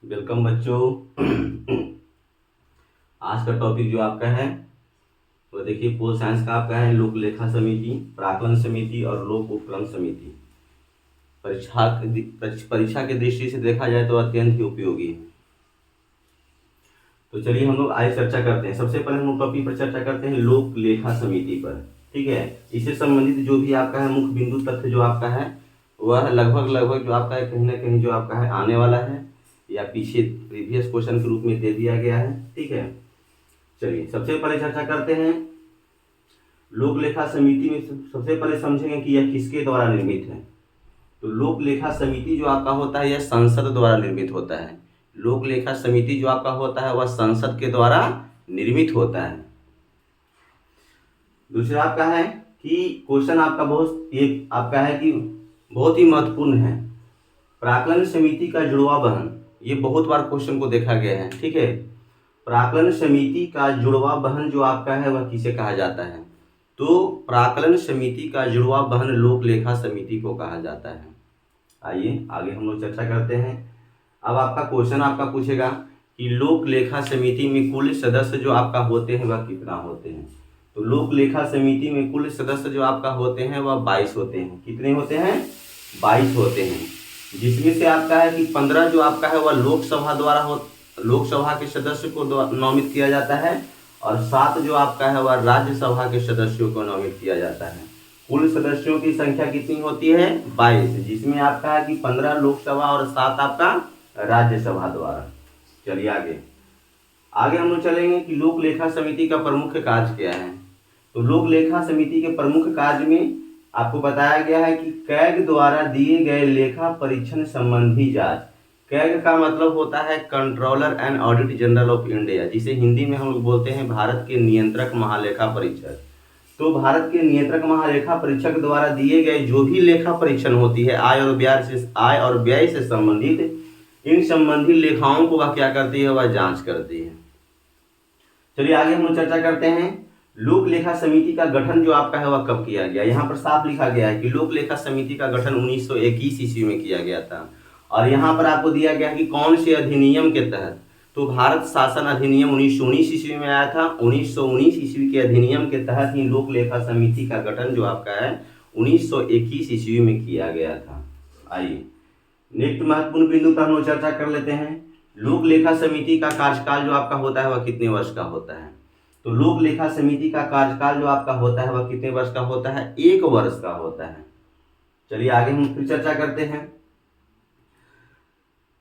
Welcome बच्चों। आज का टॉपिक जो आपका है वो देखिए पोल साइंस का आपका है लोक लेखा समिति, प्राकलन समिति और लोक उपक्रम समिति। परीक्षा के दृष्टि से देखा जाए तो अत्यंत ही उपयोगी है। तो चलिए हम लोग आगे चर्चा करते हैं। सबसे पहले हम लोग टॉपिक पर चर्चा करते हैं लोक लेखा समिति पर। ठीक है, इससे संबंधित जो भी आपका है मुख्य बिंदु तथ्य जो आपका है वह लगभग जो आपका है कहीं ना कहीं जो आपका है आने वाला है या पीछे प्रीवियस क्वेश्चन के रूप में दे दिया गया है। ठीक है, चलिए सबसे पहले चर्चा करते हैं लोक लेखा समिति में। सबसे पहले समझेंगे कि यह किसके द्वारा निर्मित है। तो लोक लेखा समिति जो आपका होता है यह संसद द्वारा निर्मित होता है। लोक लेखा समिति जो आपका होता है वह संसद के द्वारा निर्मित होता है। दूसरा आपका है कि क्वेश्चन आपका बहुत ही महत्वपूर्ण है। प्राक्कलन समिति का जुड़वा बहन, ये बहुत बार क्वेश्चन को देखा गया है। ठीक है, प्राक्कलन समिति का जुड़वा बहन जो आपका है वह किसे कहा जाता है। तो प्राक्कलन समिति का जुड़वा बहन लोक लेखा समिति को कहा जाता है। आइए आगे हम लोग चर्चा करते हैं। अब आपका क्वेश्चन आपका पूछेगा कि लोक लेखा समिति में कुल सदस्य जो आपका होते हैं वह कितना होते हैं। तो लोक लेखा समिति में कुल सदस्य जो आपका होते हैं वह 22 होते हैं। कितने होते हैं? 22 होते हैं, जिसमें से आपका है कि 15 जो आपका है वह लोकसभा के सदस्य को नामित किया जाता है और 7 जो आपका है वह राज्यसभा के सदस्यों को नामित किया जाता है। कुल सदस्यों की संख्या कितनी होती है? 22, जिसमें आपका है कि 15 लोकसभा और 7 आपका राज्यसभा द्वारा। चलिए आगे हम लोग चलेंगे कि लोक लेखा समिति का प्रमुख कार्य क्या है। तो लोक लेखा समिति के प्रमुख कार्य में आपको बताया गया है कि कैग द्वारा दिए गए लेखा परीक्षण संबंधी जांच। कैग का मतलब होता है controller and audit general of India, जिसे हिंदी में हम लोग बोलते हैं भारत के नियंत्रक महालेखा परीक्षक। तो भारत के नियंत्रक महालेखा परीक्षक द्वारा दिए गए जो भी लेखा परीक्षण होती है आय और व्यय से संबंधित, इन संबंधी लेखाओं को वह क्या करती है? वह जांच करती है। चलिए आगे हम लोग चर्चा करते हैं लोक लेखा समिति का गठन जो आपका है वह कब किया गया। यहाँ पर साफ लिखा गया है कि लोक लेखा समिति का गठन 1921 ईस्वी में किया गया था। और यहाँ पर आपको दिया गया कि कौन से अधिनियम के तहत। तो भारत शासन अधिनियम 1919 ईस्वी में आया था। 1919 ईस्वी के अधिनियम के तहत ही लोक लेखा समिति का गठन जो आपका है 1921 ईस्वी में किया गया था। आइए नेक्स्ट महत्वपूर्ण बिंदु पर हम लोग चर्चा कर लेते हैं। लोक लेखा समिति का कार्यकाल जो आपका होता है वह कितने वर्ष का होता है। तो लोक लेखा समिति का कार्यकाल जो आपका होता है वह कितने वर्ष का होता है? 1 वर्ष का होता है। चलिए आगे हम फिर चर्चा करते हैं।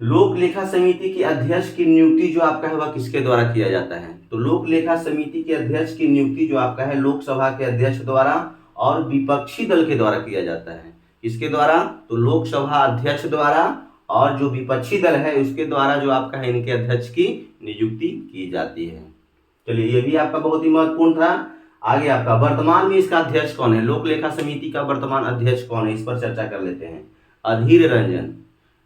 लोक लेखा समिति के अध्यक्ष की नियुक्ति जो आपका है वह किसके द्वारा किया जाता है। तो लोक लेखा समिति के अध्यक्ष की नियुक्ति जो आपका है लोकसभा के अध्यक्ष द्वारा और विपक्षी दल के द्वारा किया जाता है। किसके द्वारा? तो लोकसभा अध्यक्ष द्वारा और जो विपक्षी दल है उसके द्वारा जो आपका है इनके अध्यक्ष की नियुक्ति की जाती है। चलिए ये भी आपका बहुत ही महत्वपूर्ण था। आगे आपका वर्तमान में इसका अध्यक्ष कौन है? लोक लेखा समिति का वर्तमान अध्यक्ष कौन है, इस पर चर्चा कर लेते हैं। अधीर रंजन।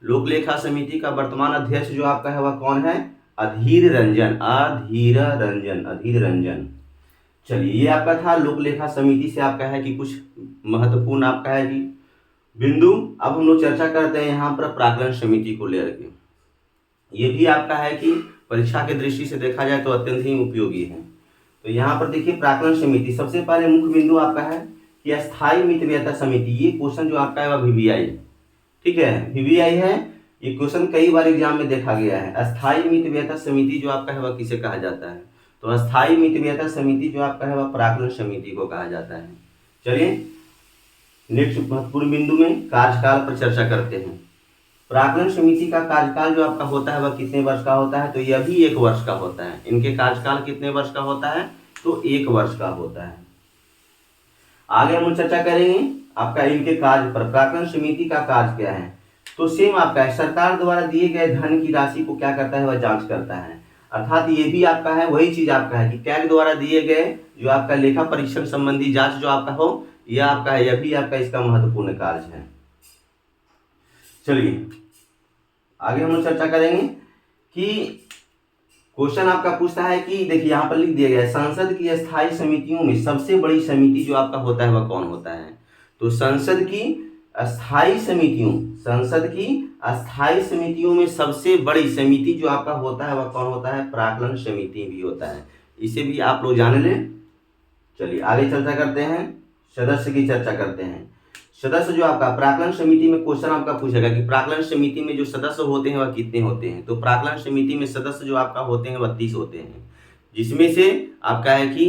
लोक लेखा समिति का वर्तमान अध्यक्ष जो आपका है वह कौन है? अधीर रंजन। अधीर रंजन। चलिए ये आपका था लोक लेखा समिति से आपका है कि कुछ महत्वपूर्ण आपका है कि बिंदु। अब हम लोग चर्चा करते हैं यहाँ पर प्राक्कलन समिति को लेकर के। ये भी आपका है कि परीक्षा के दृष्टि से देखा जाए तो अत्यंत ही उपयोगी है। तो यहाँ पर देखिए प्राक्कलन समिति, सबसे पहले मुख्य बिंदु आपका है कि अस्थायी मितव्ययता समिति। ये क्वेश्चन जो आपका है वह वीवीआई, ठीक है, वीवीआई है। ये क्वेश्चन कई बार एग्जाम में देखा गया है। अस्थायी मितव्ययता समिति जो आपका है वह किसे कहा जाता है। तो अस्थायी मितव्ययता समिति जो आपका है वह प्राक्कलन समिति को कहा जाता है। चलिए नेक्स्ट महत्वपूर्ण बिंदु में कार्यकाल पर चर्चा करते हैं। प्राक्कलन समिति का कार्यकाल जो आपका होता है वह कितने वर्ष का होता है। तो यह भी 1 वर्ष का होता है। इनके कार्यकाल कितने वर्ष का होता है? तो 1 वर्ष का होता है। आगे हम चर्चा करेंगे आपका इनके कार्य पर। प्राक्कलन समिति का कार्य क्या है। तो सेम आपका है सरकार द्वारा दिए गए धन की राशि को क्या करता है? वह जांच करता है। अर्थात ये भी आपका है वही चीज आपका है कि कैग द्वारा दिए गए जो आपका लेखा परीक्षण संबंधी जांच जो आपका हो, यह आपका है, यह भी आपका इसका महत्वपूर्ण कार्य है। चलिए आगे हम लोग चर्चा करेंगे कि क्वेश्चन आपका पूछता है कि देखिए यहाँ पर लिख दिया गया है संसद की स्थायी समितियों में सबसे बड़ी समिति जो आपका होता है वह कौन होता है। तो संसद की अस्थाई समितियों, संसद की अस्थाई समितियों में सबसे बड़ी समिति जो आपका होता है वह कौन होता है? प्राक्कलन समिति भी होता है। इसे भी आप लोग जान लें। चलिए आगे चर्चा करते हैं, सदस्य की चर्चा करते हैं। सदस्य जो आपका प्राक्कलन समिति में क्वेश्चन आपका पूछेगा कि प्राक्कलन समिति में जो सदस्य होते हैं वह कितने होते हैं? तो प्राक्कलन समिति में सदस्य जो आपका होते हैं 32 होते हैं, जिसमें से आपका है कि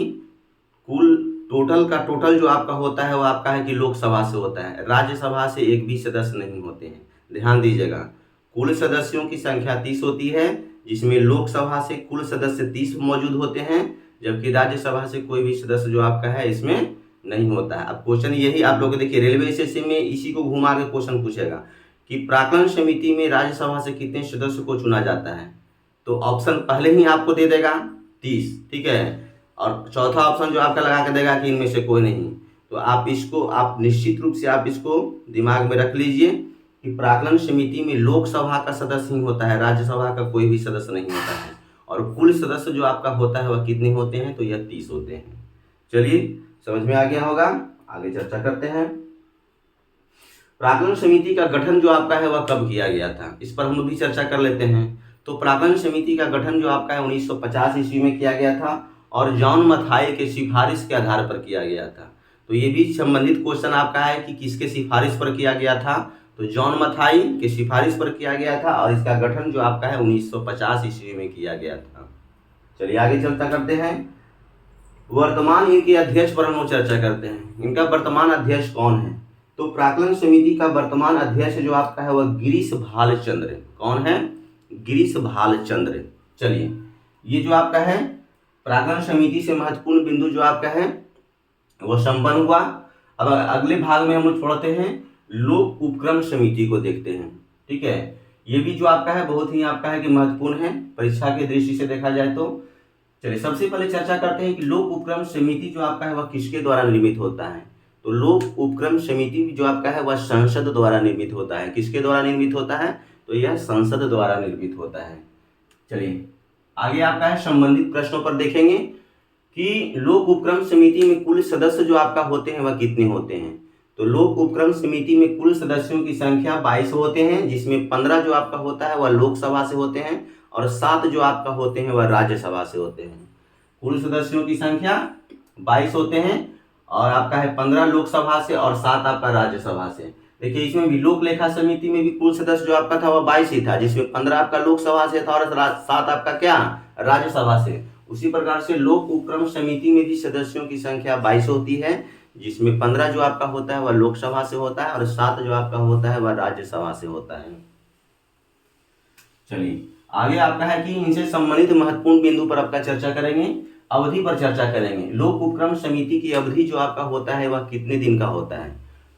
कुल टोटल का टोटल जो आपका होता है वह आपका है कि लोकसभा से होता है, राज्यसभा से एक भी सदस्य नहीं होते हैं। ध्यान दीजिएगा, कुल सदस्यों की संख्या 30 होती है, जिसमें लोकसभा से कुल सदस्य 30 मौजूद होते हैं, जबकि राज्यसभा से कोई भी सदस्य जो आपका है इसमें नहीं होता है। अब क्वेश्चन यही आप लोग देखिए, रेलवे एसएससी में इसी को घुमा के क्वेश्चन पूछेगा कि प्राक्कलन समिति में राज्यसभा से कितने सदस्य को चुना जाता है? तो ऑप्शन पहले ही आपको दे देगा 30, ठीक है, और चौथा ऑप्शन जो आपका लगा के देगा कि इनमें से कोई नहीं। तो आप इसको आप निश्चित रूप से आप इसको दिमाग में रख लीजिए कि प्राक्कलन समिति में लोकसभा का सदस्य ही होता है, राज्यसभा का कोई भी सदस्य नहीं होता है। और कुल सदस्य जो आपका होता है वह कितने होते हैं? तो यह 30 होते हैं। चलिए समझ में आ गया होगा, आगे चर्चा करते हैं। प्राक्कलन समिति का गठन जो आपका है वह कब किया गया था, इस पर हम लोग भी चर्चा कर लेते हैं। तो प्राक्कलन समिति का गठन जो आपका है 1950 ईस्वी में किया गया था और जॉन मथाई के सिफारिश के आधार पर किया गया था। तो ये भी संबंधित क्वेश्चन आपका है कि किसके सिफारिश पर किया गया था? तो जॉन मथाई के सिफारिश पर किया गया था और इसका गठन जो आपका है 1950 ईस्वी में किया गया था। चलिए आगे चर्चा करते हैं। वर्तमान इनके अध्यक्ष पर हम लोग चर्चा करते हैं। इनका वर्तमान अध्यक्ष कौन है? तो प्राक्कलन समिति का वर्तमान अध्यक्ष जो आपका है वह गिरीश भालचंद्र। कौन है? गिरीश भालचंद्र। चलिए, ये जो आपका है प्राक्कलन समिति से महत्वपूर्ण बिंदु जो आपका है वो संपन्न हुआ। अब अगले भाग में हम लोग छोड़ते हैं, लोक उपक्रम समिति को देखते हैं। ठीक है, ये भी जो आपका है बहुत ही आपका है कि महत्वपूर्ण है परीक्षा की दृष्टि से देखा जाए तो। चलिए सबसे पहले चर्चा करते हैं कि लोक उपक्रम समिति जो आपका है वह किसके द्वारा निर्मित होता है? तो लोक उपक्रम समिति जो आपका है वह संसद द्वारा निर्मित होता है। किसके द्वारा निर्मित होता है? तो यह संसद द्वारा निर्मित होता है। चलिए आगे आपका है संबंधित प्रश्नों पर देखेंगे कि लोक उपक्रम समिति में कुल सदस्य जो आपका होते हैं वह कितने होते हैं? तो लोक उपक्रम समिति में कुल सदस्यों की संख्या 22 होते हैं, जिसमें 15 जो आपका होता है वह लोकसभा से होते हैं और 7 जो आपका होते हैं वह राज्यसभा से होते हैं। कुल सदस्यों की संख्या 22 होते हैं और आपका है 15 लोकसभा से और 7 आपका राज्यसभा से। देखिए इसमें भी लोक लेखा समिति में भी कुल सदस्य जो आपका था वह 22 ही था, जिसमें 15 आपका लोकसभा से था और 7 आपका क्या राज्यसभा से। उसी प्रकार से लोक उपक्रम समिति में भी सदस्यों की संख्या 22 होती है, जिसमें 15 जो आपका होता है वह लोकसभा से होता है और 7 जो आपका होता है वह राज्यसभा से होता है। चलिए आगे आपका है कि इनसे संबंधित महत्वपूर्ण बिंदु पर आपका चर्चा करेंगे, अवधि पर चर्चा करेंगे। लोक उपक्रम समिति की अवधि जो आपका होता है वह कितने दिन का होता है?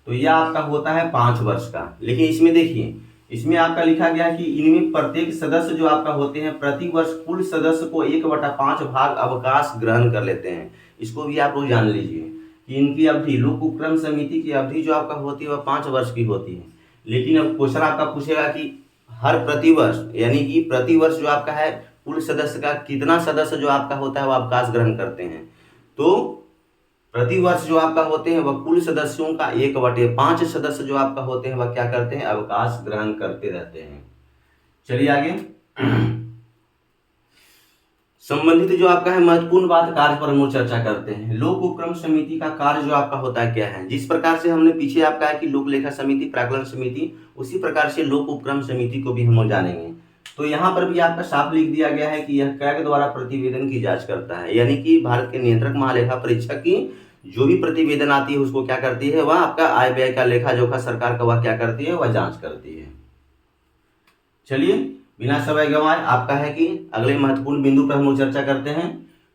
तो यह आपका होता है 5 वर्ष का। लेकिन इसमें देखिए, इसमें आपका लिखा गया कि इनमें प्रत्येक सदस्य जो आपका होते हैं प्रति वर्ष कुल सदस्य को 1/5 भाग अवकाश ग्रहण कर लेते हैं। इसको भी आप लोग जान लीजिए कि इनकी अवधि, लोक उपक्रम समिति की अवधि जो आपका होती है वह 5 वर्ष की होती है। लेकिन अब क्वेश्चन आपका पूछेगा कि हर प्रतिवर्ष, यानी कि प्रतिवर्ष जो आपका है कुल सदस्य का कितना सदस्य जो आपका होता है वह अवकाश ग्रहण करते हैं? तो प्रतिवर्ष जो आपका होते हैं वह कुल सदस्यों का 1/5 सदस्य जो आपका होते हैं वह क्या करते हैं? अवकाश ग्रहण करते रहते हैं। चलिए आगे संबंधित जो आपका है महत्वपूर्ण बात कार्य पर हम लोग चर्चा करते हैं। लोक उपक्रम समिति का कार्य जो आपका होता है क्या है? जिस प्रकार से हमने पीछे आपका है कि लोक लेखा समिति, प्राक्कलन समिति, उसी प्रकार से लोक उपक्रम समिति को भी हम लोग जानेंगे। तो यहाँ पर भी आपका साफ लिख दिया गया है कि यह कैग द्वारा प्रतिवेदन की जांच करता है, यानी कि भारत के नियंत्रक महालेखा परीक्षक की जो भी प्रतिवेदन आती है उसको क्या करती है? वह आपका आय व्यय का लेखा जोखा सरकार का वह क्या करती है? वह जांच करती है। चलिए बिना समय गंवाए आपका है कि अगले महत्वपूर्ण बिंदु पर हम लोग चर्चा करते हैं।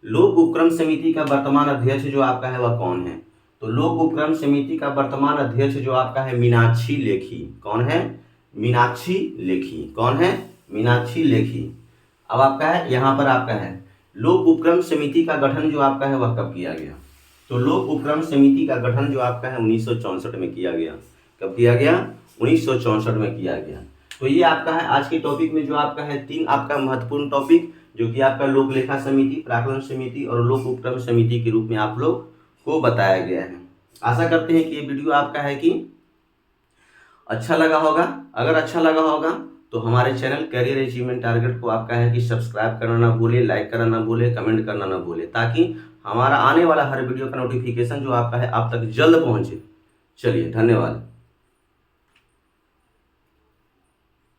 लोक उपक्रम समिति का वर्तमान अध्यक्ष जो आपका है वह कौन है? तो लोक उपक्रम समिति का वर्तमान अध्यक्ष जो आपका है मीनाक्षी लेखी। कौन है? मीनाक्षी लेखी। कौन है? मीनाक्षी लेखी। अब आपका है यहाँ पर आपका है लोक उपक्रम समिति का गठन जो आपका है वह कब किया गया? तो लोक उपक्रम समिति का गठन जो आपका है 1964 में किया गया। कब किया गया? 1964 में किया गया। तो ये आपका है आज के टॉपिक में जो आपका है 3 आपका महत्वपूर्ण टॉपिक, जो कि आपका लोक लेखा समिति, प्राक्कलन समिति और लोक उपक्रम समिति के रूप में आप लोग को बताया गया है। आशा करते हैं कि ये वीडियो आपका है कि अच्छा लगा होगा। अगर अच्छा लगा होगा तो हमारे चैनल करियर अचीवमेंट टारगेट को आपका है कि सब्सक्राइब करना ना भूले, लाइक करना ना भूले, कमेंट करना ना भूले, ताकि हमारा आने वाला हर वीडियो का नोटिफिकेशन जो आपका है आप तक जल्द पहुंचे। चलिए, धन्यवाद।